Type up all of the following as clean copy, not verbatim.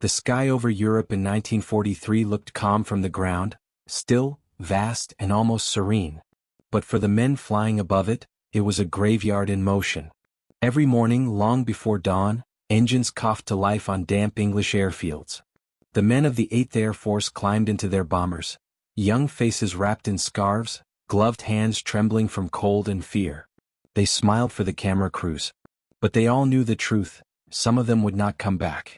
The sky over Europe in 1943 looked calm from the ground, still, vast and almost serene. But for the men flying above it, it was a graveyard in motion. Every morning long before dawn, engines coughed to life on damp English airfields. The men of the 8th Air Force climbed into their bombers, young faces wrapped in scarves, gloved hands trembling from cold and fear. They smiled for the camera crews. But they all knew the truth, some of them would not come back.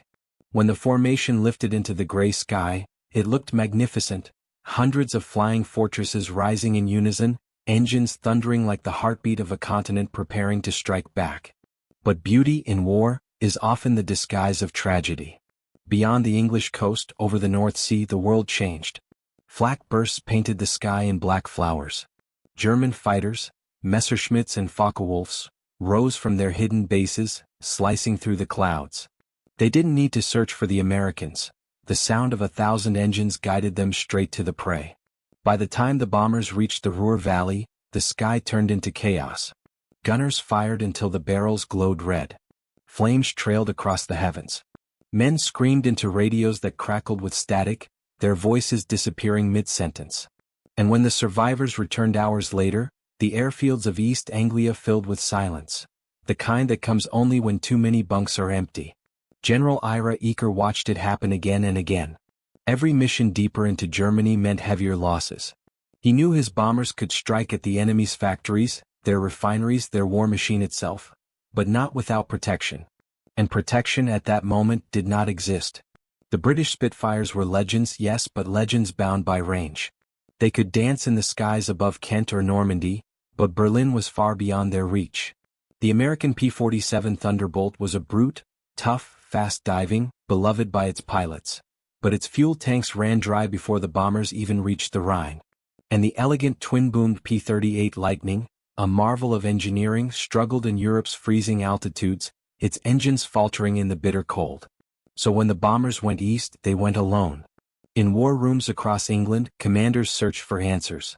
When the formation lifted into the gray sky, it looked magnificent, hundreds of flying fortresses rising in unison, engines thundering like the heartbeat of a continent preparing to strike back. But beauty in war is often the disguise of tragedy. Beyond the English coast, over the North Sea, the world changed. Flak bursts painted the sky in black flowers. German fighters, Messerschmitts and Focke-Wulfs, rose from their hidden bases, slicing through the clouds. They didn't need to search for the Americans. The sound of 1,000 engines guided them straight to the prey. By the time the bombers reached the Ruhr Valley, the sky turned into chaos. Gunners fired until the barrels glowed red. Flames trailed across the heavens. Men screamed into radios that crackled with static, their voices disappearing mid-sentence. And when the survivors returned hours later, the airfields of East Anglia filled with silence, the kind that comes only when too many bunks are empty. General Ira Eaker watched it happen again and again. Every mission deeper into Germany meant heavier losses. He knew his bombers could strike at the enemy's factories, their refineries, their war machine itself, but not without protection. And protection at that moment did not exist. The British Spitfires were legends, yes, but legends bound by range. They could dance in the skies above Kent or Normandy, but Berlin was far beyond their reach. The American P-47 Thunderbolt was a brute, tough, fast-diving, beloved by its pilots. But its fuel tanks ran dry before the bombers even reached the Rhine. And the elegant twin-boomed P-38 Lightning, a marvel of engineering, struggled in Europe's freezing altitudes, its engines faltering in the bitter cold. So when the bombers went east, they went alone. In war rooms across England, commanders searched for answers.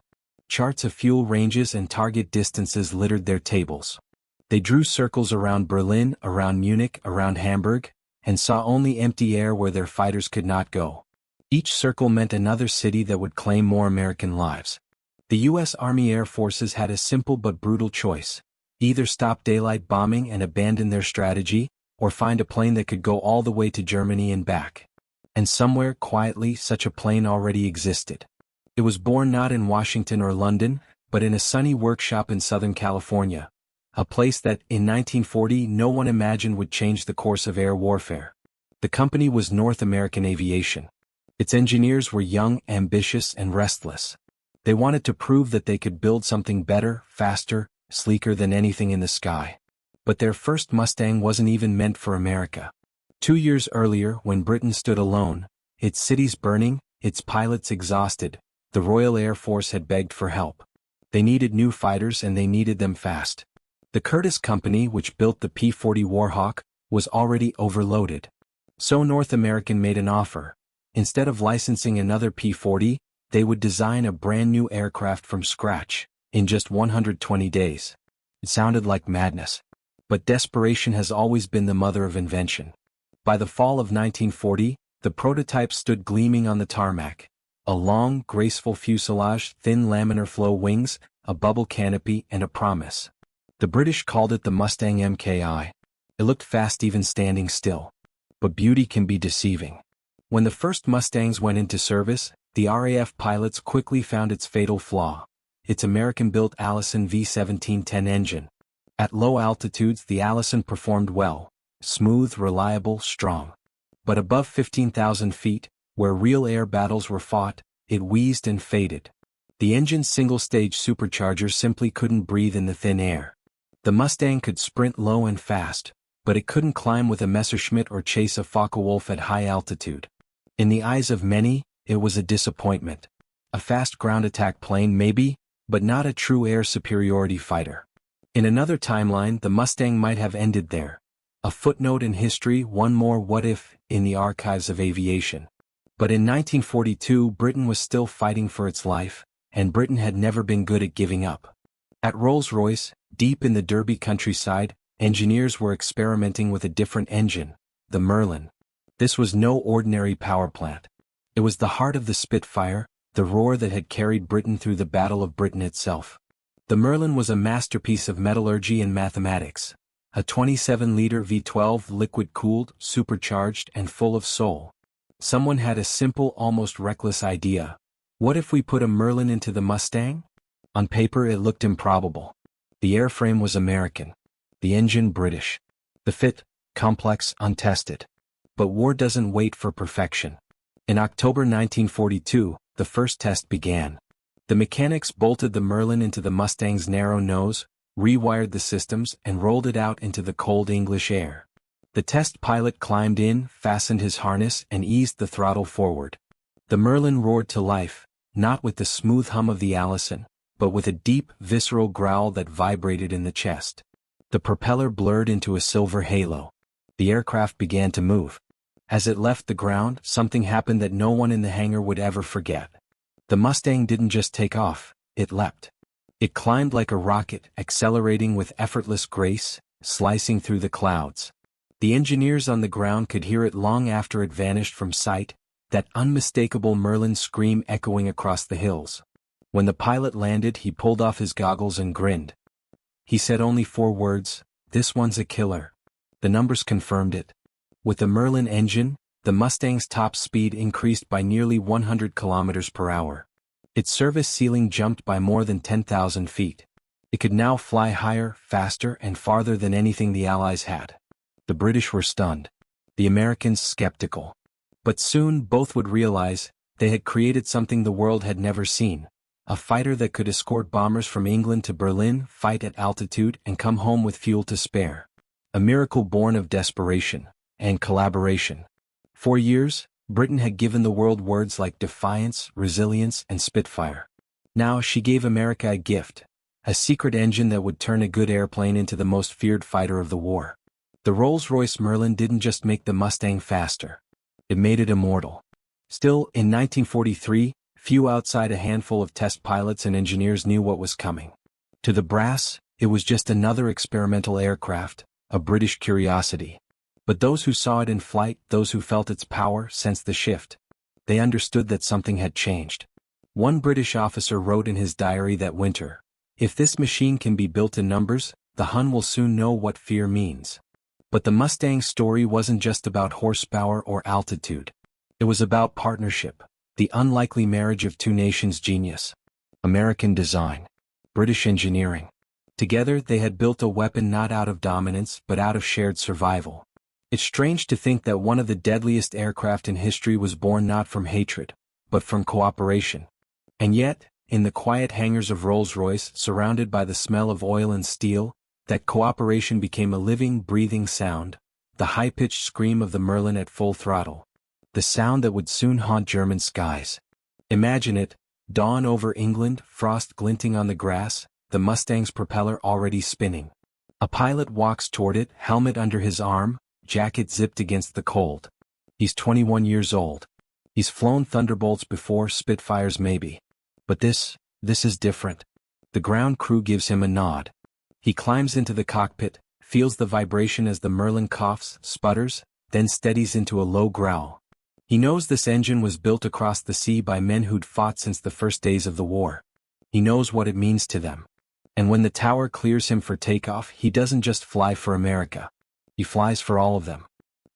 Charts of fuel ranges and target distances littered their tables. They drew circles around Berlin, around Munich, around Hamburg, and saw only empty air where their fighters could not go. Each circle meant another city that would claim more American lives. The U.S. Army Air Forces had a simple but brutal choice. Either stop daylight bombing and abandon their strategy, or find a plane that could go all the way to Germany and back. And somewhere, quietly, such a plane already existed. It was born not in Washington or London, but in a sunny workshop in Southern California, a place that, in 1940, no one imagined would change the course of air warfare. The company was North American Aviation. Its engineers were young, ambitious, and restless. They wanted to prove that they could build something better, faster, sleeker than anything in the sky. But their first Mustang wasn't even meant for America. 2 years earlier, when Britain stood alone, its cities burning, its pilots exhausted, the Royal Air Force had begged for help. They needed new fighters and they needed them fast. The Curtiss Company, which built the P-40 Warhawk, was already overloaded. So North American made an offer. Instead of licensing another P-40, they would design a brand new aircraft from scratch, in just 120 days. It sounded like madness. But desperation has always been the mother of invention. By the fall of 1940, the prototype stood gleaming on the tarmac. A long, graceful fuselage, thin laminar flow wings, a bubble canopy, and a promise. The British called it the Mustang MKI. It looked fast even standing still. But beauty can be deceiving. When the first Mustangs went into service, the RAF pilots quickly found its fatal flaw: its American-built Allison V1710 engine. At low altitudes, the Allison performed well, smooth, reliable, strong. But above 15,000 feet, where real air battles were fought, it wheezed and faded. The engine's single-stage supercharger simply couldn't breathe in the thin air. The Mustang could sprint low and fast, but it couldn't climb with a Messerschmitt or chase a Focke-Wulf at high altitude. In the eyes of many, it was a disappointment. A fast ground attack plane maybe, but not a true air superiority fighter. In another timeline, the Mustang might have ended there. A footnote in history, one more what if, in the archives of aviation. But in 1942, Britain was still fighting for its life, and Britain had never been good at giving up. At Rolls-Royce, deep in the Derby countryside, engineers were experimenting with a different engine, the Merlin. This was no ordinary power plant. It was the heart of the Spitfire, the roar that had carried Britain through the Battle of Britain itself. The Merlin was a masterpiece of metallurgy and mathematics, a 27-liter V12 liquid-cooled, supercharged, and full of soul. Someone had a simple, almost reckless idea. What if we put a Merlin into the Mustang? On paper it looked improbable. The airframe was American. The engine British. The fit, complex, untested. But war doesn't wait for perfection. In October 1942, the first test began. The mechanics bolted the Merlin into the Mustang's narrow nose, rewired the systems, and rolled it out into the cold English air. The test pilot climbed in, fastened his harness, and eased the throttle forward. The Merlin roared to life, not with the smooth hum of the Allison, but with a deep, visceral growl that vibrated in the chest. The propeller blurred into a silver halo. The aircraft began to move. As it left the ground, something happened that no one in the hangar would ever forget. The Mustang didn't just take off, it leapt. It climbed like a rocket, accelerating with effortless grace, slicing through the clouds. The engineers on the ground could hear it long after it vanished from sight, that unmistakable Merlin scream echoing across the hills. When the pilot landed, he pulled off his goggles and grinned. He said only 4 words, "This one's a killer." The numbers confirmed it. With the Merlin engine, the Mustang's top speed increased by nearly 100 kilometers per hour. Its service ceiling jumped by more than 10,000 feet. It could now fly higher, faster, and farther than anything the Allies had. The British were stunned. The Americans skeptical. But soon both would realize they had created something the world had never seen. A fighter that could escort bombers from England to Berlin, fight at altitude, and come home with fuel to spare. A miracle born of desperation and collaboration. For years, Britain had given the world words like defiance, resilience, and Spitfire. Now she gave America a gift, a secret engine that would turn a good airplane into the most feared fighter of the war. The Rolls-Royce Merlin didn't just make the Mustang faster. It made it immortal. Still, in 1943, few outside a handful of test pilots and engineers knew what was coming. To the brass, it was just another experimental aircraft, a British curiosity. But those who saw it in flight, those who felt its power, sensed the shift. They understood that something had changed. One British officer wrote in his diary that winter, "If this machine can be built in numbers, the Hun will soon know what fear means." But the Mustang story wasn't just about horsepower or altitude. It was about partnership, the unlikely marriage of two nations' genius. American design, British engineering. Together they had built a weapon not out of dominance but out of shared survival. It's strange to think that one of the deadliest aircraft in history was born not from hatred, but from cooperation. And yet, in the quiet hangars of Rolls-Royce, surrounded by the smell of oil and steel, that cooperation became a living, breathing sound, the high-pitched scream of the Merlin at full throttle. The sound that would soon haunt German skies. Imagine it, dawn over England, frost glinting on the grass, the Mustang's propeller already spinning. A pilot walks toward it, helmet under his arm, jacket zipped against the cold. He's 21 years old. He's flown Thunderbolts before, Spitfires maybe. But this is different. The ground crew gives him a nod. He climbs into the cockpit, feels the vibration as the Merlin coughs, sputters, then steadies into a low growl. He knows this engine was built across the sea by men who'd fought since the first days of the war. He knows what it means to them. And when the tower clears him for takeoff, he doesn't just fly for America. He flies for all of them.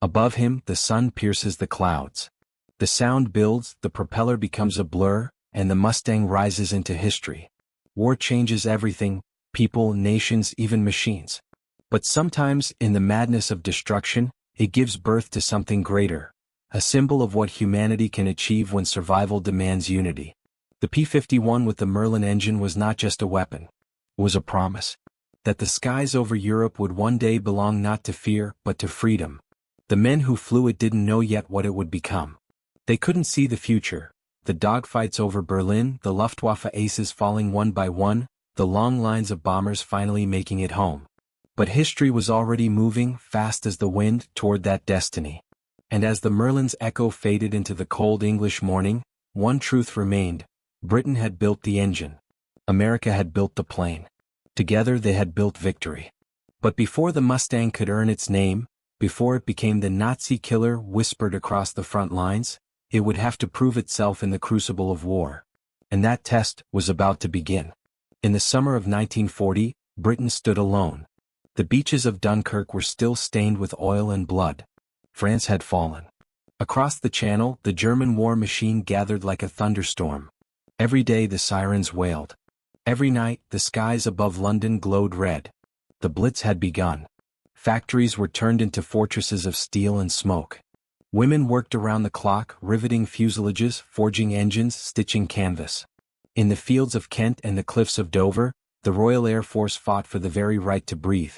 Above him, the sun pierces the clouds. The sound builds, the propeller becomes a blur, and the Mustang rises into history. War changes everything, people, nations, even machines. But sometimes, in the madness of destruction, it gives birth to something greater, a symbol of what humanity can achieve when survival demands unity. The P-51 with the Merlin engine was not just a weapon. It was a promise. That the skies over Europe would one day belong not to fear, but to freedom. The men who flew it didn't know yet what it would become. They couldn't see the future, the dogfights over Berlin, the Luftwaffe aces falling one by one, the long lines of bombers finally making it home. But history was already moving, fast as the wind, toward that destiny. And as the Merlin's echo faded into the cold English morning, one truth remained: Britain had built the engine. America had built the plane. Together they had built victory. But before the Mustang could earn its name, Before it became the Nazi killer whispered across the front lines, it would have to prove itself in the crucible of war. And that test was about to begin. In the summer of 1940, Britain stood alone. The beaches of Dunkirk were still stained with oil and blood. France had fallen. Across the Channel, the German war machine gathered like a thunderstorm. Every day the sirens wailed. Every night, the skies above London glowed red. The Blitz had begun. Factories were turned into fortresses of steel and smoke. Women worked around the clock, riveting fuselages, forging engines, stitching canvas. In the fields of Kent and the cliffs of Dover, the Royal Air Force fought for the very right to breathe.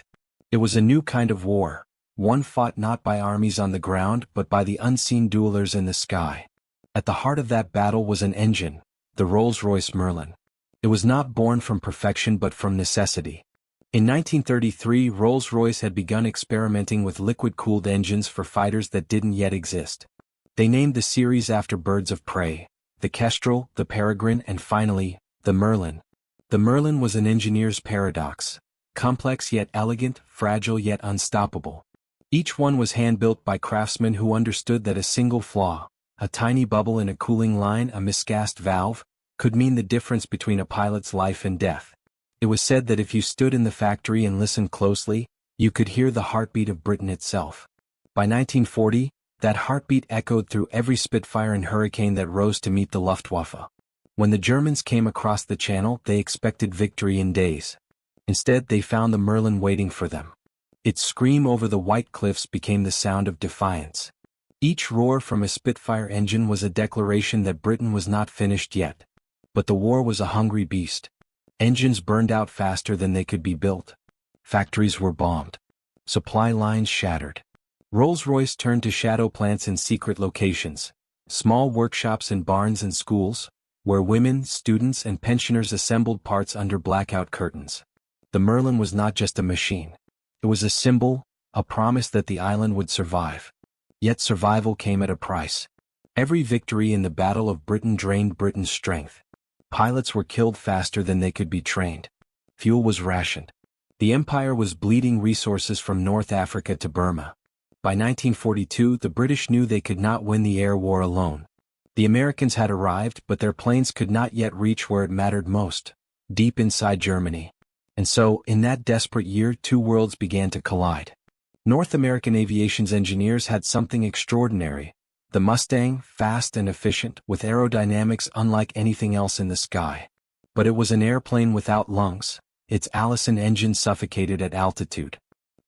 It was a new kind of war, one fought not by armies on the ground but by the unseen duelers in the sky. At the heart of that battle was an engine, the Rolls-Royce Merlin. It was not born from perfection but from necessity. In 1933, Rolls-Royce had begun experimenting with liquid-cooled engines for fighters that didn't yet exist. They named the series after birds of prey, the Kestrel, the Peregrine, and finally, the Merlin. The Merlin was an engineer's paradox, complex yet elegant, fragile yet unstoppable. Each one was hand-built by craftsmen who understood that a single flaw, a tiny bubble in a cooling line, a miscast valve, could mean the difference between a pilot's life and death. It was said that if you stood in the factory and listened closely, you could hear the heartbeat of Britain itself. By 1940, that heartbeat echoed through every Spitfire and Hurricane that rose to meet the Luftwaffe. When the Germans came across the Channel, they expected victory in days. Instead, they found the Merlin waiting for them. Its scream over the white cliffs became the sound of defiance. Each roar from a Spitfire engine was a declaration that Britain was not finished yet. But the war was a hungry beast. Engines burned out faster than they could be built. Factories were bombed. Supply lines shattered. Rolls-Royce turned to shadow plants in secret locations, small workshops in barns and schools, where women, students, and pensioners assembled parts under blackout curtains. The Merlin was not just a machine. It was a symbol, a promise that the island would survive. Yet survival came at a price. Every victory in the Battle of Britain drained Britain's strength. Pilots were killed faster than they could be trained. Fuel was rationed. The Empire was bleeding resources from North Africa to Burma. By 1942, the British knew they could not win the air war alone. The Americans had arrived, but their planes could not yet reach where it mattered most, deep inside Germany. And so, in that desperate year, two worlds began to collide. North American aviation's engineers had something extraordinary. The Mustang, fast and efficient, with aerodynamics unlike anything else in the sky. But it was an airplane without lungs. Its Allison engine suffocated at altitude.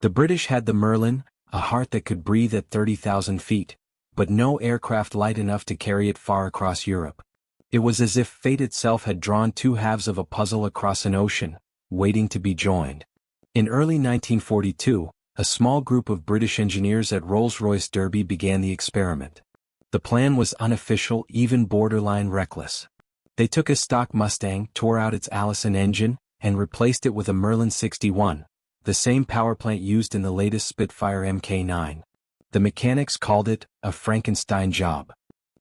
The British had the Merlin, a heart that could breathe at 30,000 feet, but no aircraft light enough to carry it far across Europe. It was as if fate itself had drawn two halves of a puzzle across an ocean, waiting to be joined. In early 1942, a small group of British engineers at Rolls-Royce Derby began the experiment. The plan was unofficial, even borderline reckless. They took a stock Mustang, tore out its Allison engine, and replaced it with a Merlin 61, the same powerplant used in the latest Spitfire Mk9. The mechanics called it a Frankenstein job.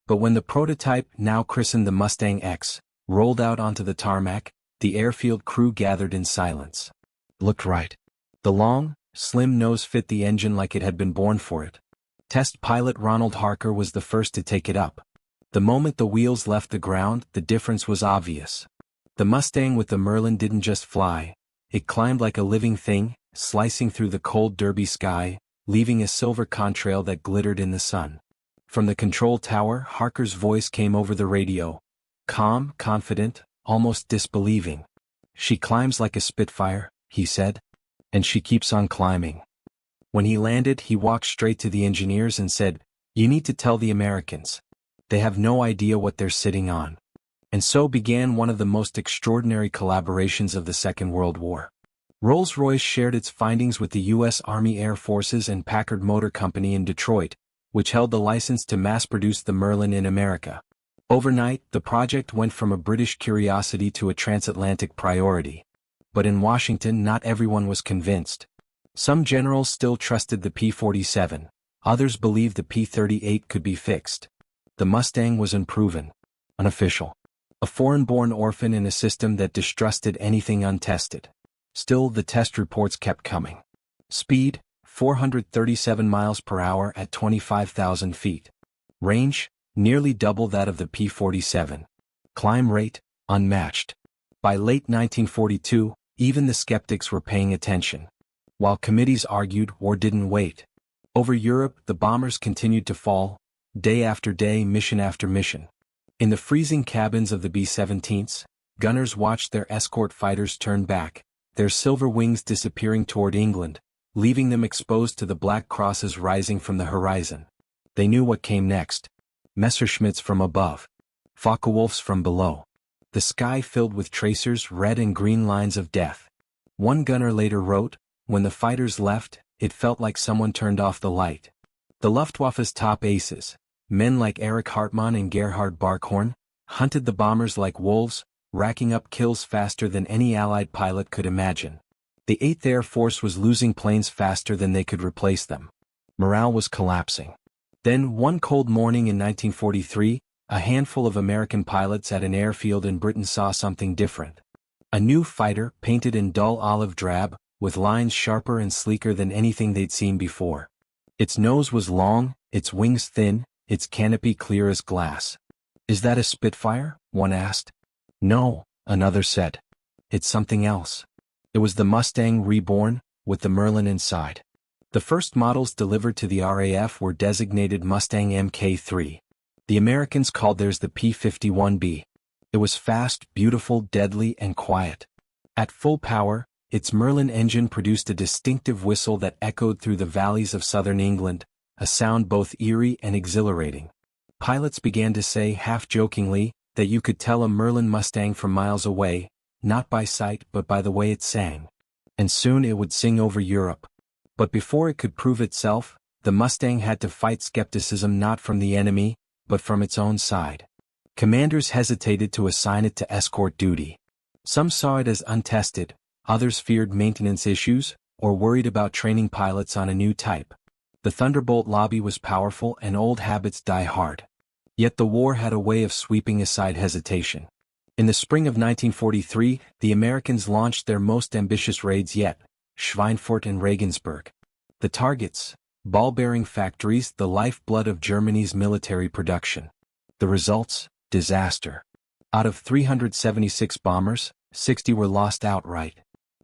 But when the prototype, now christened the Mustang X, rolled out onto the tarmac, the airfield crew gathered in silence. Looked right. The long, slim nose fit the engine like it had been born for it. Test pilot Ronald Harker was the first to take it up. The moment the wheels left the ground, the difference was obvious. The Mustang with the Merlin didn't just fly, it climbed like a living thing, slicing through the cold Derby sky, leaving a silver contrail that glittered in the sun. From the control tower, Harker's voice came over the radio. Calm, confident, almost disbelieving. "She climbs like a Spitfire," he said. "And she keeps on climbing." When he landed, he walked straight to the engineers and said, "You need to tell the Americans. They have no idea what they're sitting on." And so began one of the most extraordinary collaborations of the Second World War. Rolls-Royce shared its findings with the U.S. Army Air Forces and Packard Motor Company in Detroit, which held the license to mass-produce the Merlin in America. Overnight, the project went from a British curiosity to a transatlantic priority. But in Washington, not everyone was convinced. Some generals still trusted the P-47, others believed the P-38 could be fixed. The Mustang was unproven, unofficial. A foreign-born orphan in a system that distrusted anything untested. Still, the test reports kept coming. Speed, 437 miles per hour at 25,000 feet. Range, nearly double that of the P-47. Climb rate, unmatched. By late 1942, even the skeptics were paying attention. While committees argued, war didn't wait. Over Europe, the bombers continued to fall, day after day, mission after mission. In the freezing cabins of the B-17s, gunners watched their escort fighters turn back, their silver wings disappearing toward England, leaving them exposed to the black crosses rising from the horizon. They knew what came next. Messerschmitts from above. Focke-Wulfs from below. The sky filled with tracers, red and green lines of death. One gunner later wrote, "When the fighters left, it felt like someone turned off the light." The Luftwaffe's top aces, men like Erich Hartmann and Gerhard Barkhorn, hunted the bombers like wolves, racking up kills faster than any Allied pilot could imagine. The 8th Air Force was losing planes faster than they could replace them. Morale was collapsing. Then, one cold morning in 1943, a handful of American pilots at an airfield in Britain saw something different. A new fighter, painted in dull olive drab, with lines sharper and sleeker than anything they'd seen before. Its nose was long, its wings thin, its canopy clear as glass. "Is that a Spitfire?" one asked. "No," another said. "It's something else." It was the Mustang reborn, with the Merlin inside. The first models delivered to the RAF were designated Mustang Mk3. The Americans called theirs the P-51B. It was fast, beautiful, deadly, and quiet. At full power, its Merlin engine produced a distinctive whistle that echoed through the valleys of southern England, a sound both eerie and exhilarating. Pilots began to say, half-jokingly, that you could tell a Merlin Mustang from miles away, not by sight but by the way it sang. And soon it would sing over Europe. But before it could prove itself, the Mustang had to fight skepticism not from the enemy, but from its own side. Commanders hesitated to assign it to escort duty. Some saw it as untested, others feared maintenance issues, or worried about training pilots on a new type. The Thunderbolt lobby was powerful and old habits die hard. Yet the war had a way of sweeping aside hesitation. In the spring of 1943, the Americans launched their most ambitious raids yet, Schweinfurt and Regensburg. The targets, ball-bearing factories, the lifeblood of Germany's military production. The results, disaster. Out of 376 bombers, 60 were lost outright.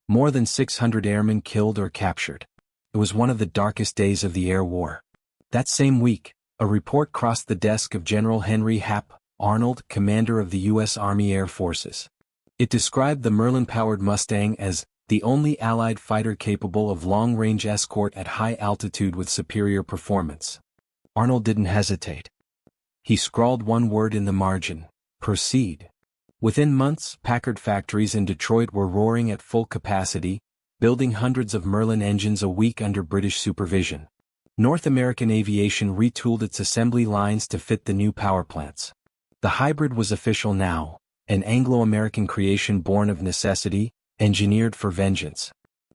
More than 600 airmen killed or captured. It was one of the darkest days of the air war. That same week, a report crossed the desk of General Henry Hap Arnold, commander of the U.S. Army Air Forces. It described the Merlin-powered Mustang as the only Allied fighter capable of long-range escort at high altitude with superior performance. Arnold didn't hesitate. He scrawled one word in the margin: proceed. Within months, Packard factories in Detroit were roaring at full capacity, building hundreds of Merlin engines a week under British supervision. North American Aviation retooled its assembly lines to fit the new power plants. The hybrid was official now, an Anglo-American creation born of necessity, engineered for vengeance.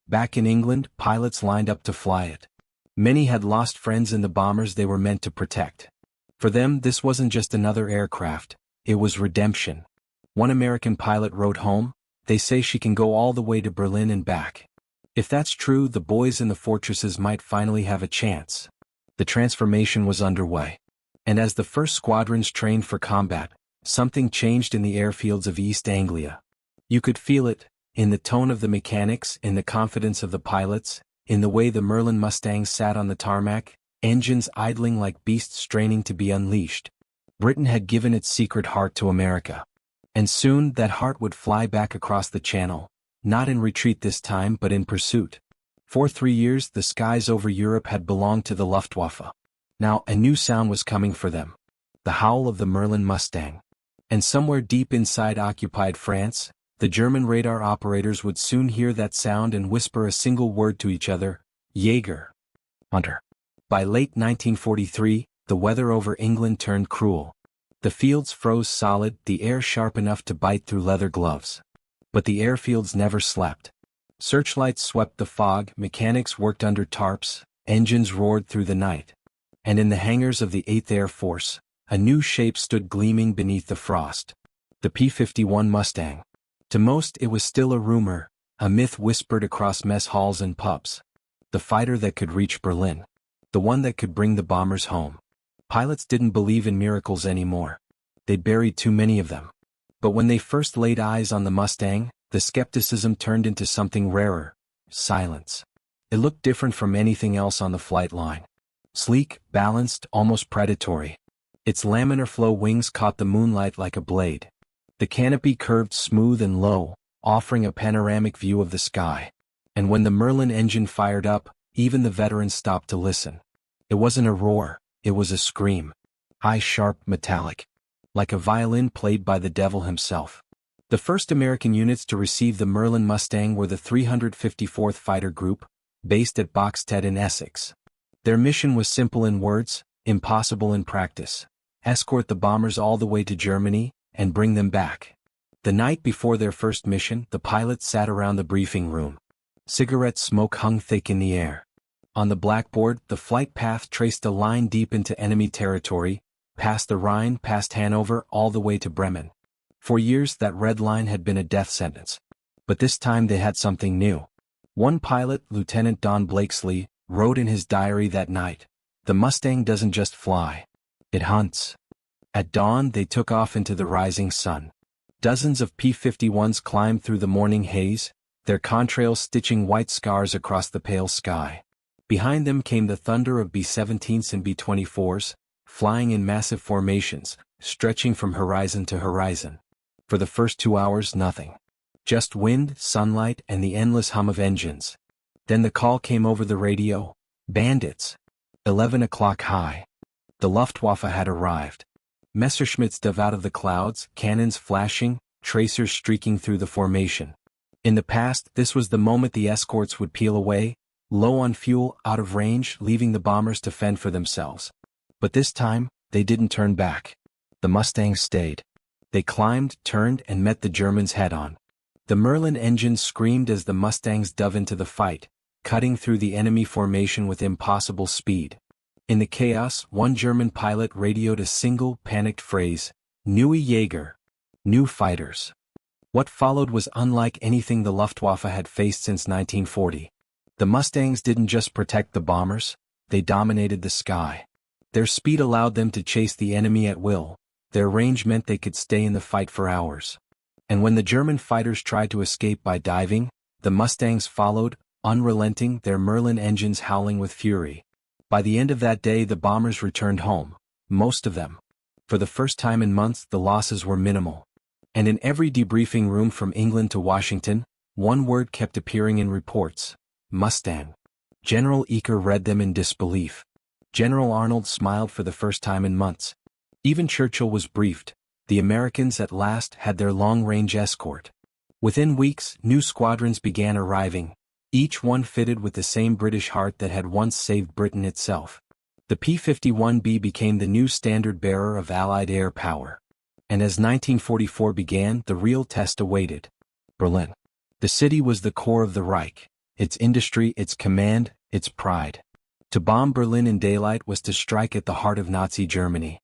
Back in England, pilots lined up to fly it. Many had lost friends in the bombers they were meant to protect. For them, this wasn't just another aircraft, it was redemption. One American pilot wrote home, "They say she can go all the way to Berlin and back." If that's true, the boys in the fortresses might finally have a chance. The transformation was underway. And as the first squadrons trained for combat, something changed in the airfields of East Anglia. You could feel it, in the tone of the mechanics, in the confidence of the pilots, in the way the Merlin Mustangs sat on the tarmac, engines idling like beasts straining to be unleashed. Britain had given its secret heart to America. And soon that heart would fly back across the channel, not in retreat this time but in pursuit. For 3 years the skies over Europe had belonged to the Luftwaffe. Now a new sound was coming for them. The howl of the Merlin Mustang. And somewhere deep inside occupied France, the German radar operators would soon hear that sound and whisper a single word to each other: Jaeger. Hunter. By late 1943, the weather over England turned cruel. The fields froze solid, the air sharp enough to bite through leather gloves. But the airfields never slept. Searchlights swept the fog, mechanics worked under tarps, engines roared through the night. And in the hangars of the 8th Air Force, a new shape stood gleaming beneath the frost. The P-51 Mustang. To most it was still a rumor, a myth whispered across mess halls and pubs. the fighter that could reach Berlin. The one that could bring the bombers home. Pilots didn't believe in miracles anymore. They'd buried too many of them. But when they first laid eyes on the Mustang, the skepticism turned into something rarer: silence. It looked different from anything else on the flight line. Sleek, balanced, almost predatory. Its laminar flow wings caught the moonlight like a blade. The canopy curved smooth and low, offering a panoramic view of the sky. And when the Merlin engine fired up, even the veterans stopped to listen. It wasn't a roar, it was a scream. High, sharp, metallic. Like a violin played by the devil himself. The first American units to receive the Merlin Mustang were the 354th Fighter Group, based at Boxted in Essex. Their mission was simple in words, impossible in practice: escort the bombers all the way to Germany, and bring them back. The night before their first mission, the pilots sat around the briefing room. Cigarette smoke hung thick in the air. On the blackboard, the flight path traced a line deep into enemy territory, past the Rhine, past Hanover, all the way to Bremen. For years that red line had been a death sentence. But this time they had something new. One pilot, Lieutenant Don Blakesley, wrote in his diary that night, "The Mustang doesn't just fly. It hunts." At dawn they took off into the rising sun. Dozens of P-51s climbed through the morning haze, their contrails stitching white scars across the pale sky. Behind them came the thunder of B-17s and B-24s, flying in massive formations, stretching from horizon to horizon. For the first 2 hours, nothing. Just wind, sunlight, and the endless hum of engines. Then the call came over the radio: bandits. 11 o'clock high. The Luftwaffe had arrived. Messerschmitts dove out of the clouds, cannons flashing, tracers streaking through the formation. In the past, this was the moment the escorts would peel away, low on fuel, out of range, leaving the bombers to fend for themselves. But this time, they didn't turn back. The Mustangs stayed. They climbed, turned, and met the Germans head-on. The Merlin engines screamed as the Mustangs dove into the fight, cutting through the enemy formation with impossible speed. In the chaos, one German pilot radioed a single, panicked phrase: "Neue Jäger." New fighters. What followed was unlike anything the Luftwaffe had faced since 1940. The Mustangs didn't just protect the bombers, they dominated the sky. Their speed allowed them to chase the enemy at will, their range meant they could stay in the fight for hours. And when the German fighters tried to escape by diving, the Mustangs followed, unrelenting, their Merlin engines howling with fury. By the end of that day the bombers returned home, most of them. For the first time in months the losses were minimal. And in every debriefing room from England to Washington, one word kept appearing in reports: Mustang. General Eaker read them in disbelief. General Arnold smiled for the first time in months. Even Churchill was briefed: the Americans at last had their long-range escort. Within weeks, new squadrons began arriving, each one fitted with the same British heart that had once saved Britain itself. The P-51B became the new standard-bearer of Allied air power. And as 1944 began, the real test awaited. Berlin. The city was the core of the Reich, its industry, its command, its pride. To bomb Berlin in daylight was to strike at the heart of Nazi Germany.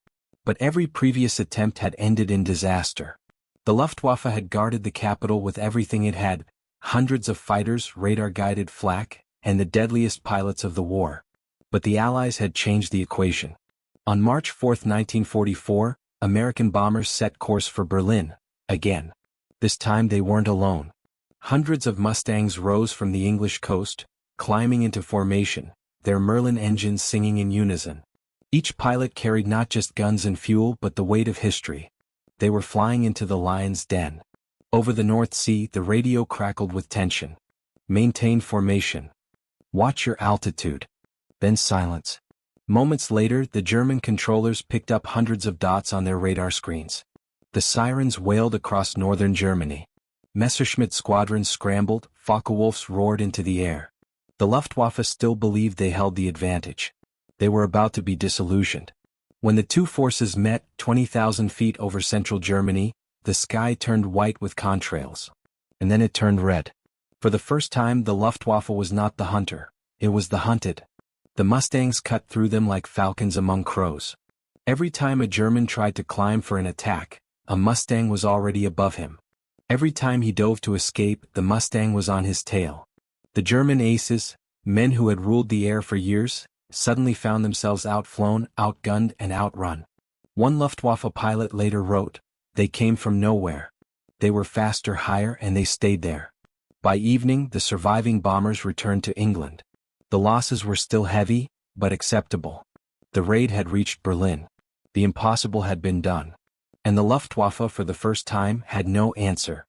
But every previous attempt had ended in disaster. The Luftwaffe had guarded the capital with everything it had: hundreds of fighters, radar-guided flak, and the deadliest pilots of the war. But the Allies had changed the equation. On March 4, 1944, American bombers set course for Berlin, again. This time they weren't alone. Hundreds of Mustangs rose from the English coast, climbing into formation, their Merlin engines singing in unison. Each pilot carried not just guns and fuel but the weight of history. They were flying into the lion's den. Over the North Sea, the radio crackled with tension. Maintain formation. Watch your altitude. Then silence. Moments later, the German controllers picked up hundreds of dots on their radar screens. The sirens wailed across northern Germany. Messerschmitt squadrons scrambled, Focke-Wulfs roared into the air. The Luftwaffe still believed they held the advantage. They were about to be disillusioned. When the two forces met, 20,000 feet over central Germany, the sky turned white with contrails. And then it turned red. For the first time, the Luftwaffe was not the hunter, it was the hunted. The Mustangs cut through them like falcons among crows. Every time a German tried to climb for an attack, a Mustang was already above him. Every time he dove to escape, the Mustang was on his tail. The German aces, Men who had ruled the air for years, suddenly found themselves outflown, outgunned, and outrun. One Luftwaffe pilot later wrote, "They came from nowhere. They were faster, higher, and they stayed there." By evening, the surviving bombers returned to England. The losses were still heavy, but acceptable. The raid had reached Berlin. The impossible had been done. And the Luftwaffe, for the first time, had no answer.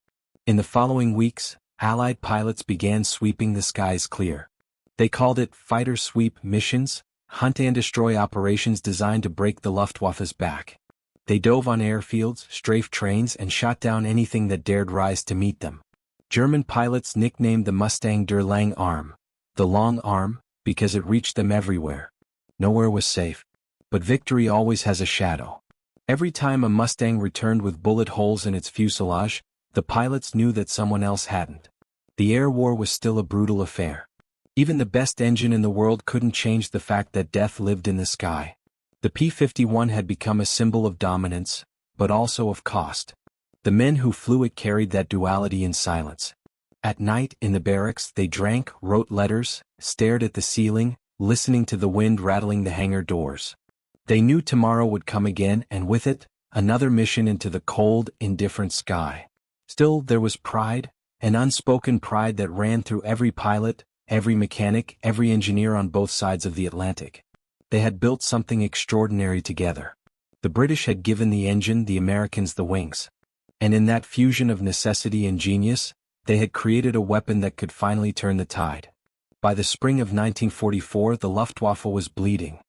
In the following weeks, Allied pilots began sweeping the skies clear. They called it fighter sweep missions, hunt and destroy operations designed to break the Luftwaffe's back. They dove on airfields, strafed trains, and shot down anything that dared rise to meet them. German pilots nicknamed the Mustang der Lange Arm, the long arm, because it reached them everywhere. Nowhere was safe. But victory always has a shadow. Every time a Mustang returned with bullet holes in its fuselage, the pilots knew that someone else hadn't. The air war was still a brutal affair. Even the best engine in the world couldn't change the fact that death lived in the sky. The P-51 had become a symbol of dominance, but also of cost. The men who flew it carried that duality in silence. At night, in the barracks, they drank, wrote letters, stared at the ceiling, listening to the wind rattling the hangar doors. They knew tomorrow would come again, and with it, another mission into the cold, indifferent sky. Still, there was pride, an unspoken pride that ran through every pilot, every mechanic, every engineer on both sides of the Atlantic. They had built something extraordinary together. The British had given the engine, the Americans the wings. And in that fusion of necessity and genius, they had created a weapon that could finally turn the tide. By the spring of 1944, the Luftwaffe was bleeding.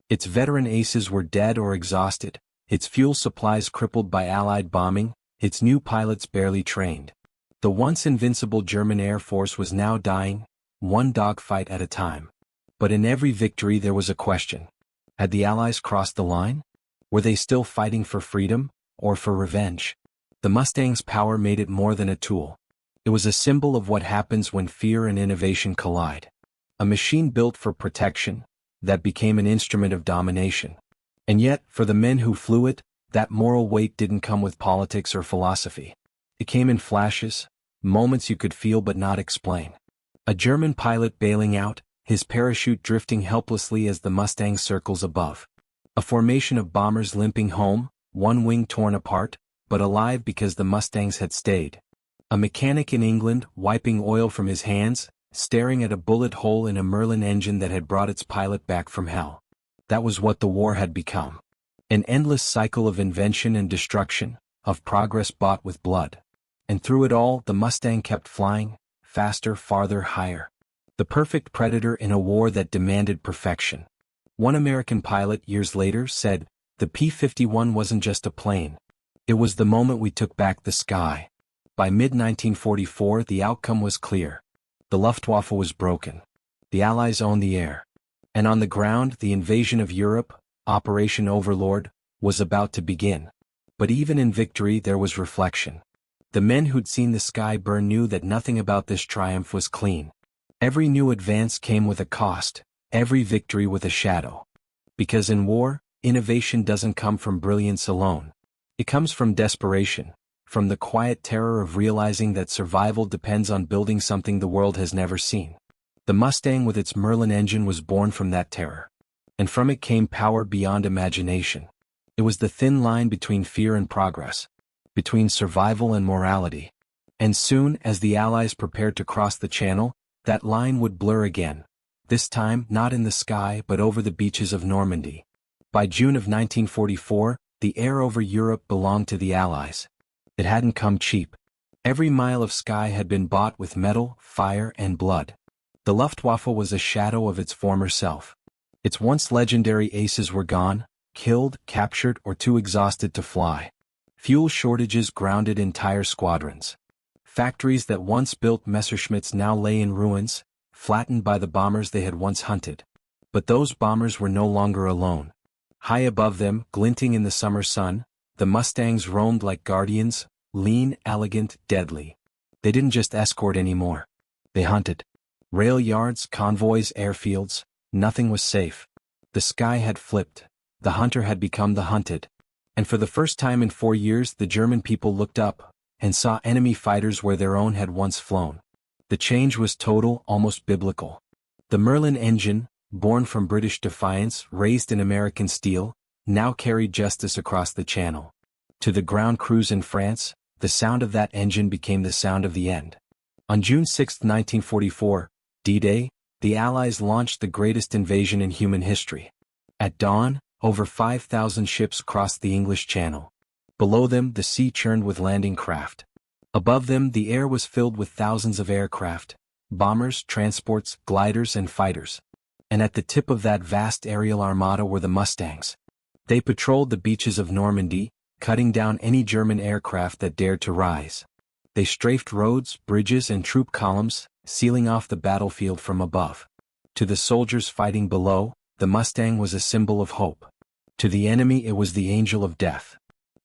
Its veteran aces were dead or exhausted, its fuel supplies crippled by Allied bombing, its new pilots barely trained. The once invincible German Air Force was now dying, one dogfight at a time. But in every victory there was a question. Had the Allies crossed the line? Were they still fighting for freedom, or for revenge? The Mustang's power made it more than a tool. It was a symbol of what happens when fear and innovation collide. A machine built for protection, that became an instrument of domination. And yet, for the men who flew it, that moral weight didn't come with politics or philosophy. It came in flashes, moments you could feel but not explain. A German pilot bailing out, his parachute drifting helplessly as the Mustang circles above. A formation of bombers limping home, one wing torn apart, but alive because the Mustangs had stayed. A mechanic in England wiping oil from his hands, staring at a bullet hole in a Merlin engine that had brought its pilot back from hell. That was what the war had become. An endless cycle of invention and destruction, of progress bought with blood. And through it all, the Mustang kept flying, faster, farther, higher. The perfect predator in a war that demanded perfection. One American pilot years later said, "The P-51 wasn't just a plane. It was the moment we took back the sky." By mid-1944, the outcome was clear. The Luftwaffe was broken. The Allies owned the air. And on the ground, the invasion of Europe, Operation Overlord, was about to begin. But even in victory there was reflection. The men who'd seen the sky burn knew that nothing about this triumph was clean. Every new advance came with a cost, every victory with a shadow. Because in war, innovation doesn't come from brilliance alone. It comes from desperation, from the quiet terror of realizing that survival depends on building something the world has never seen. The Mustang with its Merlin engine was born from that terror. And from it came power beyond imagination. It was the thin line between fear and progress, between survival and morality. And soon, as the Allies prepared to cross the Channel, that line would blur again, this time not in the sky but over the beaches of Normandy. By June of 1944, the air over Europe belonged to the Allies. It hadn't come cheap. Every mile of sky had been bought with metal, fire, and blood. The Luftwaffe was a shadow of its former self. Its once legendary aces were gone, killed, captured, or too exhausted to fly. Fuel shortages grounded entire squadrons. Factories that once built Messerschmitts now lay in ruins, flattened by the bombers they had once hunted. But those bombers were no longer alone. High above them, glinting in the summer sun, the Mustangs roamed like guardians, lean, elegant, deadly. They didn't just escort anymore. They hunted. Rail yards, convoys, airfields, nothing was safe. The sky had flipped. The hunter had become the hunted. And for the first time in 4 years the German people looked up, and saw enemy fighters where their own had once flown. The change was total, almost biblical. The Merlin engine, born from British defiance, raised in American steel, now carried justice across the Channel. To the ground crews in France, the sound of that engine became the sound of the end. On June 6, 1944, D-Day, the Allies launched the greatest invasion in human history. At dawn, over 5,000 ships crossed the English Channel. Below them, the sea churned with landing craft. Above them, the air was filled with thousands of aircraft, bombers, transports, gliders, and fighters. And at the tip of that vast aerial armada were the Mustangs. They patrolled the beaches of Normandy, cutting down any German aircraft that dared to rise. They strafed roads, bridges, and troop columns, sealing off the battlefield from above. To the soldiers fighting below, the Mustang was a symbol of hope. To the enemy, it was the angel of death.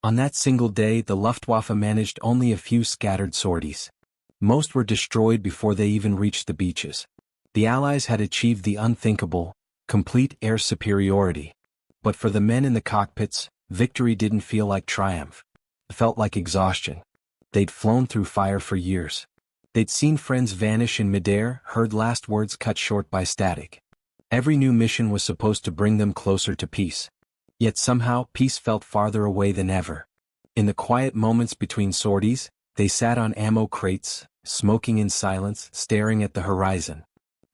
On that single day, the Luftwaffe managed only a few scattered sorties. Most were destroyed before they even reached the beaches. The Allies had achieved the unthinkable, complete air superiority. But for the men in the cockpits, victory didn't feel like triumph. It felt like exhaustion. They'd flown through fire for years. They'd seen friends vanish in midair, heard last words cut short by static. Every new mission was supposed to bring them closer to peace. Yet somehow, peace felt farther away than ever. In the quiet moments between sorties, they sat on ammo crates, smoking in silence, staring at the horizon.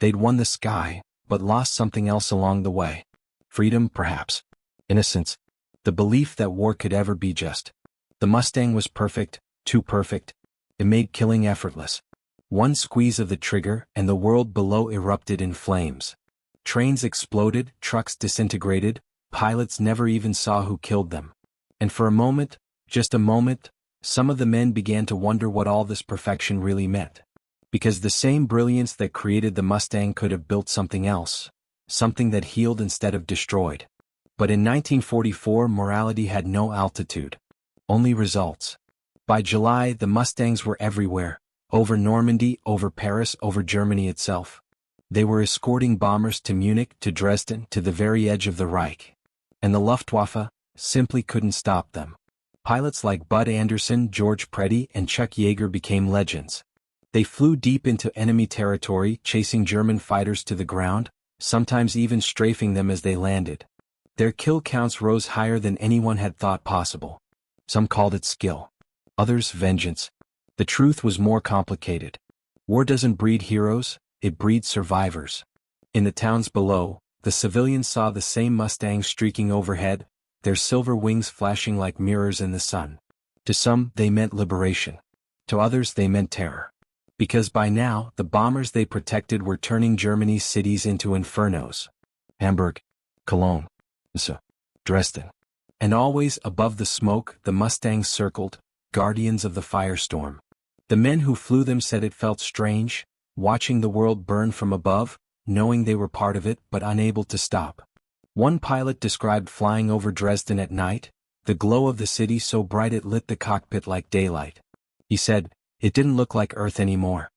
They'd won the sky, but lost something else along the way. Freedom, perhaps. Innocence. The belief that war could ever be just. The Mustang was perfect, too perfect. It made killing effortless. One squeeze of the trigger, and the world below erupted in flames. Trains exploded, trucks disintegrated, pilots never even saw who killed them. And for a moment, just a moment, some of the men began to wonder what all this perfection really meant. Because the same brilliance that created the Mustang could have built something else, something that healed instead of destroyed. But in 1944, morality had no altitude, only results. By July, the Mustangs were everywhere, over Normandy, over Paris, over Germany itself. They were escorting bombers to Munich, to Dresden, to the very edge of the Reich. And the Luftwaffe simply couldn't stop them. Pilots like Bud Anderson, George Preddy, and Chuck Yeager became legends. They flew deep into enemy territory, chasing German fighters to the ground, sometimes even strafing them as they landed. Their kill counts rose higher than anyone had thought possible. Some called it skill. Others, vengeance. The truth was more complicated. War doesn't breed heroes, it breeds survivors. In the towns below, the civilians saw the same Mustangs streaking overhead, their silver wings flashing like mirrors in the sun. To some, they meant liberation. To others, they meant terror. Because by now, the bombers they protected were turning Germany's cities into infernos. Hamburg, Cologne, Dresden. And always above the smoke, the Mustangs circled, guardians of the firestorm. The men who flew them said it felt strange, watching the world burn from above, knowing they were part of it but unable to stop. One pilot described flying over Dresden at night, the glow of the city so bright it lit the cockpit like daylight. He said, it didn't look like Earth anymore.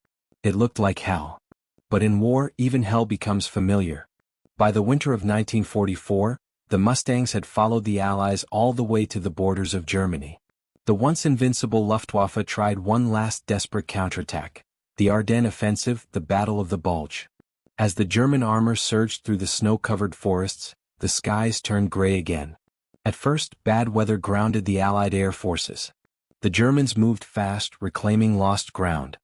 It looked like hell. But in war, even hell becomes familiar. By the winter of 1944, the Mustangs had followed the Allies all the way to the borders of Germany. The once invincible Luftwaffe tried one last desperate counterattack. The Ardennes offensive, the Battle of the Bulge. As the German armor surged through the snow-covered forests, the skies turned gray again. At first, bad weather grounded the Allied air forces. The Germans moved fast, reclaiming lost ground.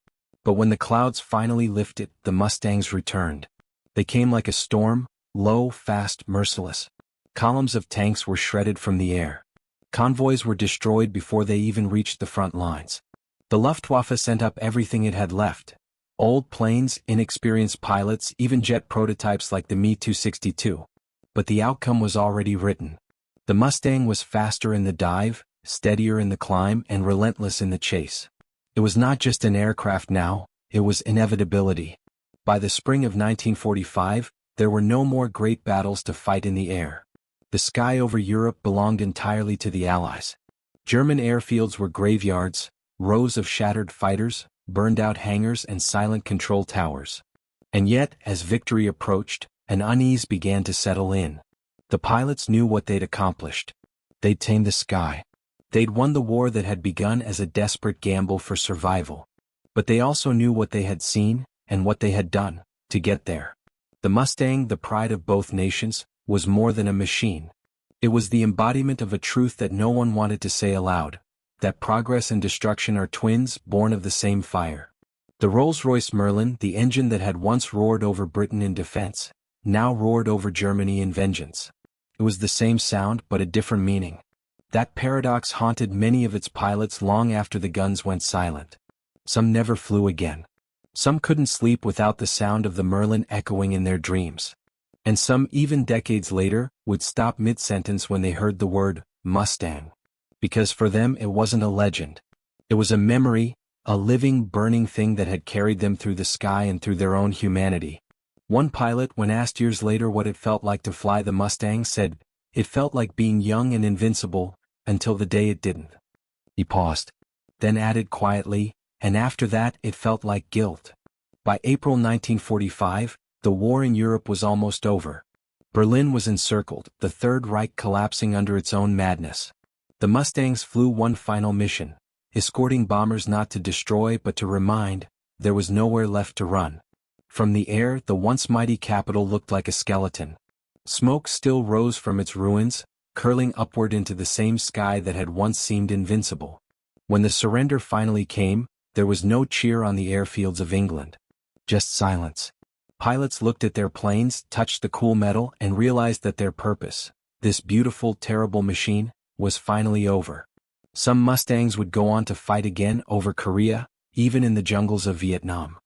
But when the clouds finally lifted, the Mustangs returned. They came like a storm, low, fast, merciless. Columns of tanks were shredded from the air. Convoys were destroyed before they even reached the front lines. The Luftwaffe sent up everything it had left. Old planes, inexperienced pilots, even jet prototypes like the Me-262. But the outcome was already written. The Mustang was faster in the dive, steadier in the climb, and relentless in the chase. It was not just an aircraft now, it was inevitability. By the spring of 1945, there were no more great battles to fight in the air. The sky over Europe belonged entirely to the Allies. German airfields were graveyards, rows of shattered fighters, burned-out hangars, and silent control towers. And yet, as victory approached, an unease began to settle in. The pilots knew what they'd accomplished. They'd tamed the sky. They'd won the war that had begun as a desperate gamble for survival. But they also knew what they had seen, and what they had done, to get there. The Mustang, the pride of both nations, was more than a machine. It was the embodiment of a truth that no one wanted to say aloud, that progress and destruction are twins born of the same fire. The Rolls-Royce Merlin, the engine that had once roared over Britain in defense, now roared over Germany in vengeance. It was the same sound but a different meaning. That paradox haunted many of its pilots long after the guns went silent. Some never flew again. Some couldn't sleep without the sound of the Merlin echoing in their dreams. And some, even decades later, would stop mid-sentence when they heard the word Mustang. Because for them it wasn't a legend. It was a memory, a living, burning thing that had carried them through the sky and through their own humanity. One pilot, when asked years later what it felt like to fly the Mustang, said, "It felt like being young and invincible, until the day it didn't." He paused. Then added quietly, "And after that it felt like guilt." By April 1945, the war in Europe was almost over. Berlin was encircled, the Third Reich collapsing under its own madness. The Mustangs flew one final mission, escorting bombers not to destroy but to remind. There was nowhere left to run. From the air, the once mighty capital looked like a skeleton. Smoke still rose from its ruins, curling upward into the same sky that had once seemed invincible. When the surrender finally came, there was no cheer on the airfields of England. Just silence. Pilots looked at their planes, touched the cool metal, and realized that their purpose, this beautiful, terrible machine, was finally over. Some Mustangs would go on to fight again over Korea, even in the jungles of Vietnam.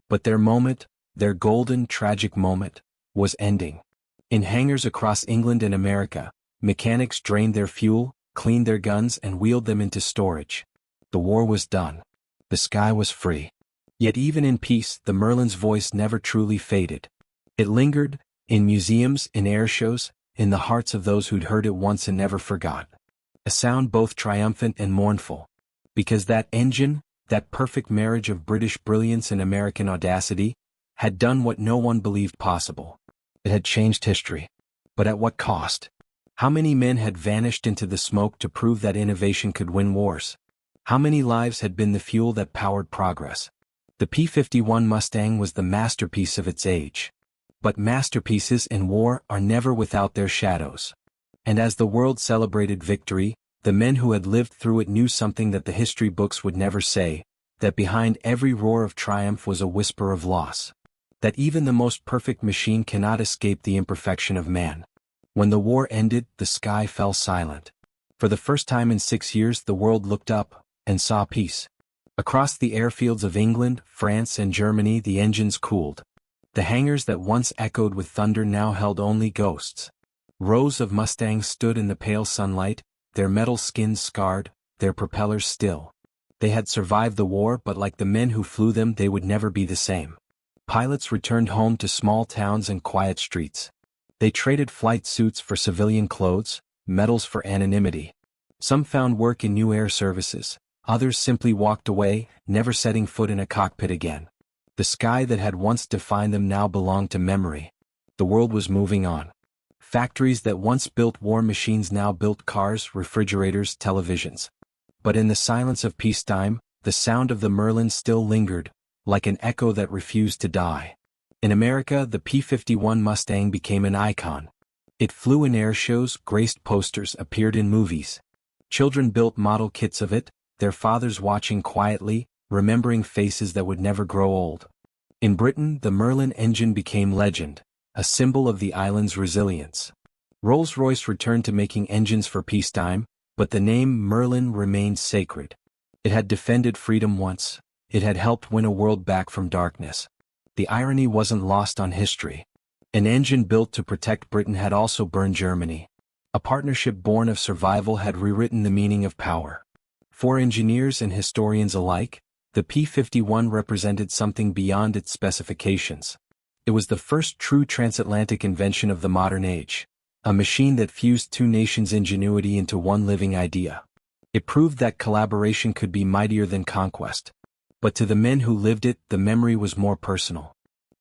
But their moment, their golden, tragic moment, was ending. In hangars across England and America, mechanics drained their fuel, cleaned their guns, and wheeled them into storage. The war was done. The sky was free. Yet even in peace, the Merlin's voice never truly faded. It lingered, in museums, in air shows, in the hearts of those who'd heard it once and never forgot. A sound both triumphant and mournful. Because that engine, that perfect marriage of British brilliance and American audacity, had done what no one believed possible. It had changed history. But at what cost? How many men had vanished into the smoke to prove that innovation could win wars? How many lives had been the fuel that powered progress? The P-51 Mustang was the masterpiece of its age. But masterpieces in war are never without their shadows. And as the world celebrated victory, the men who had lived through it knew something that the history books would never say, that behind every roar of triumph was a whisper of loss. That even the most perfect machine cannot escape the imperfection of man. When the war ended, the sky fell silent. For the first time in 6 years, the world looked up and saw peace. Across the airfields of England, France, and Germany, the engines cooled. The hangars that once echoed with thunder now held only ghosts. Rows of Mustangs stood in the pale sunlight, their metal skins scarred, their propellers still. They had survived the war, but like the men who flew them, they would never be the same. Pilots returned home to small towns and quiet streets. They traded flight suits for civilian clothes, medals for anonymity. Some found work in new air services. Others simply walked away, never setting foot in a cockpit again. The sky that had once defined them now belonged to memory. The world was moving on. Factories that once built war machines now built cars, refrigerators, televisions. But in the silence of peacetime, the sound of the Merlin still lingered, like an echo that refused to die. In America, the P-51 Mustang became an icon. It flew in air shows, graced posters, appeared in movies. Children built model kits of it, their fathers watching quietly, remembering faces that would never grow old. In Britain, the Merlin engine became legend, a symbol of the island's resilience. Rolls-Royce returned to making engines for peacetime, but the name Merlin remained sacred. It had defended freedom once. It had helped win a world back from darkness. The irony wasn't lost on history. An engine built to protect Britain had also burned Germany. A partnership born of survival had rewritten the meaning of power. For engineers and historians alike, the P-51 represented something beyond its specifications. It was the first true transatlantic invention of the modern age, a machine that fused two nations' ingenuity into one living idea. It proved that collaboration could be mightier than conquest. But to the men who lived it, the memory was more personal.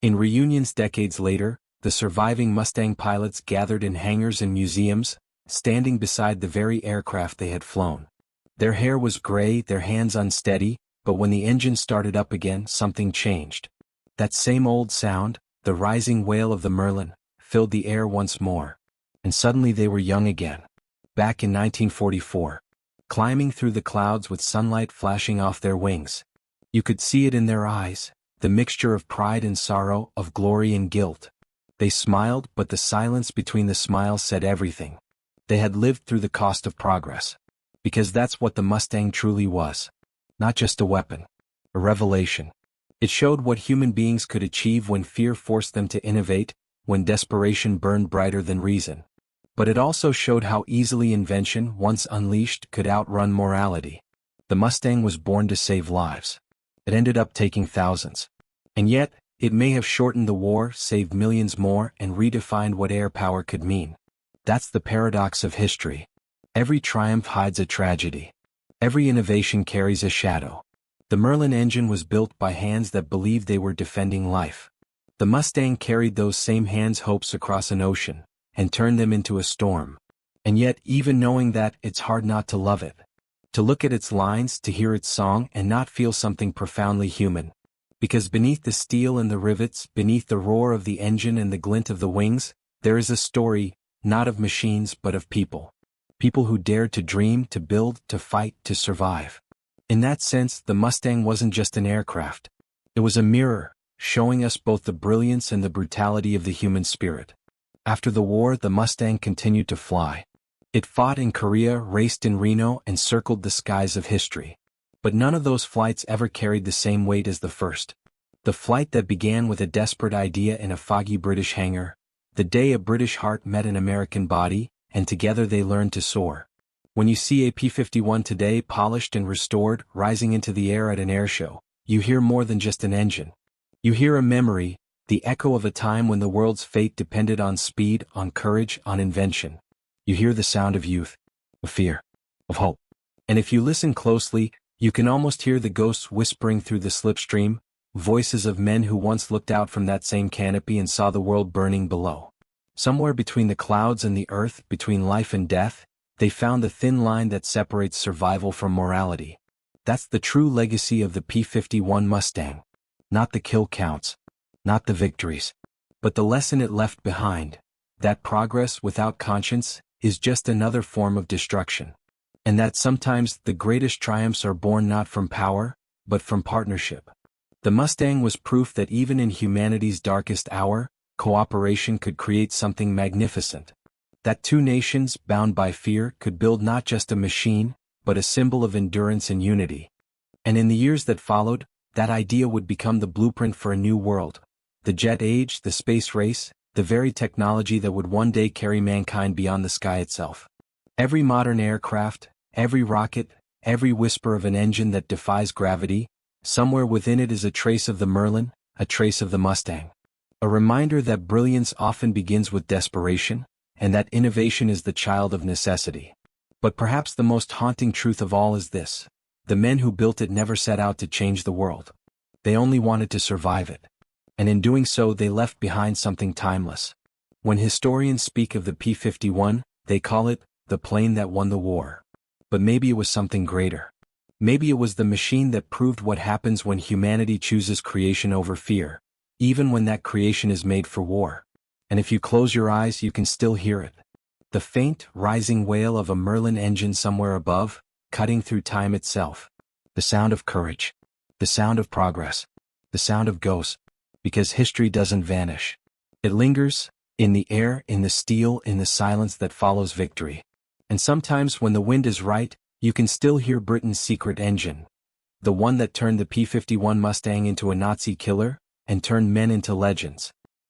In reunions decades later, the surviving Mustang pilots gathered in hangars and museums, standing beside the very aircraft they had flown. Their hair was gray, their hands unsteady, but when the engine started up again, something changed. That same old sound, the the rising wail of the Merlin, filled the air once more. And suddenly they were young again. Back in 1944. Climbing through the clouds with sunlight flashing off their wings. You could see it in their eyes, the mixture of pride and sorrow, of glory and guilt. They smiled, but the silence between the smiles said everything. They had lived through the cost of progress. Because that's what the Mustang truly was. Not just a weapon. A revelation. It showed what human beings could achieve when fear forced them to innovate, when desperation burned brighter than reason. But it also showed how easily invention, once unleashed, could outrun morality. The Mustang was born to save lives. It ended up taking thousands. And yet, it may have shortened the war, saved millions more, and redefined what air power could mean. That's the paradox of history. Every triumph hides a tragedy. Every innovation carries a shadow. The Merlin engine was built by hands that believed they were defending life. The Mustang carried those same hands' hopes across an ocean, and turned them into a storm. And yet, even knowing that, it's hard not to love it. To look at its lines, to hear its song, and not feel something profoundly human. Because beneath the steel and the rivets, beneath the roar of the engine and the glint of the wings, there is a story, not of machines but of people. People who dared to dream, to build, to fight, to survive. In that sense, the Mustang wasn't just an aircraft. It was a mirror, showing us both the brilliance and the brutality of the human spirit. After the war, the Mustang continued to fly. It fought in Korea, raced in Reno, and circled the skies of history. But none of those flights ever carried the same weight as the first. The flight that began with a desperate idea in a foggy British hangar, the day a British heart met an American body, and together they learned to soar. When you see a P-51 today, polished and restored, rising into the air at an airshow, you hear more than just an engine. You hear a memory, the echo of a time when the world's fate depended on speed, on courage, on invention. You hear the sound of youth, of fear, of hope. And if you listen closely, you can almost hear the ghosts whispering through the slipstream, voices of men who once looked out from that same canopy and saw the world burning below. Somewhere between the clouds and the earth, between life and death, they found the thin line that separates survival from morality. That's the true legacy of the P-51 Mustang. Not the kill counts, not the victories, but the lesson it left behind, that progress without conscience is just another form of destruction. And that sometimes the greatest triumphs are born not from power, but from partnership. The Mustang was proof that even in humanity's darkest hour, cooperation could create something magnificent. That two nations, bound by fear, could build not just a machine, but a symbol of endurance and unity. And in the years that followed, that idea would become the blueprint for a new world. The jet age, the space race, the very technology that would one day carry mankind beyond the sky itself. Every modern aircraft, every rocket, every whisper of an engine that defies gravity, somewhere within it is a trace of the Merlin, a trace of the Mustang. A reminder that brilliance often begins with desperation, and that innovation is the child of necessity. But perhaps the most haunting truth of all is this: the men who built it never set out to change the world. They only wanted to survive it. And in doing so they left behind something timeless. When historians speak of the P-51, they call it the plane that won the war. But maybe it was something greater. Maybe it was the machine that proved what happens when humanity chooses creation over fear, even when that creation is made for war. And if you close your eyes, you can still hear it. The faint, rising wail of a Merlin engine somewhere above, cutting through time itself. The sound of courage. The sound of progress. The sound of ghosts. Because history doesn't vanish. It lingers, in the air, in the steel, in the silence that follows victory. And sometimes when the wind is right, you can still hear Britain's secret engine. The one that turned the P-51 Mustang into a Nazi killer, and turned men into legends.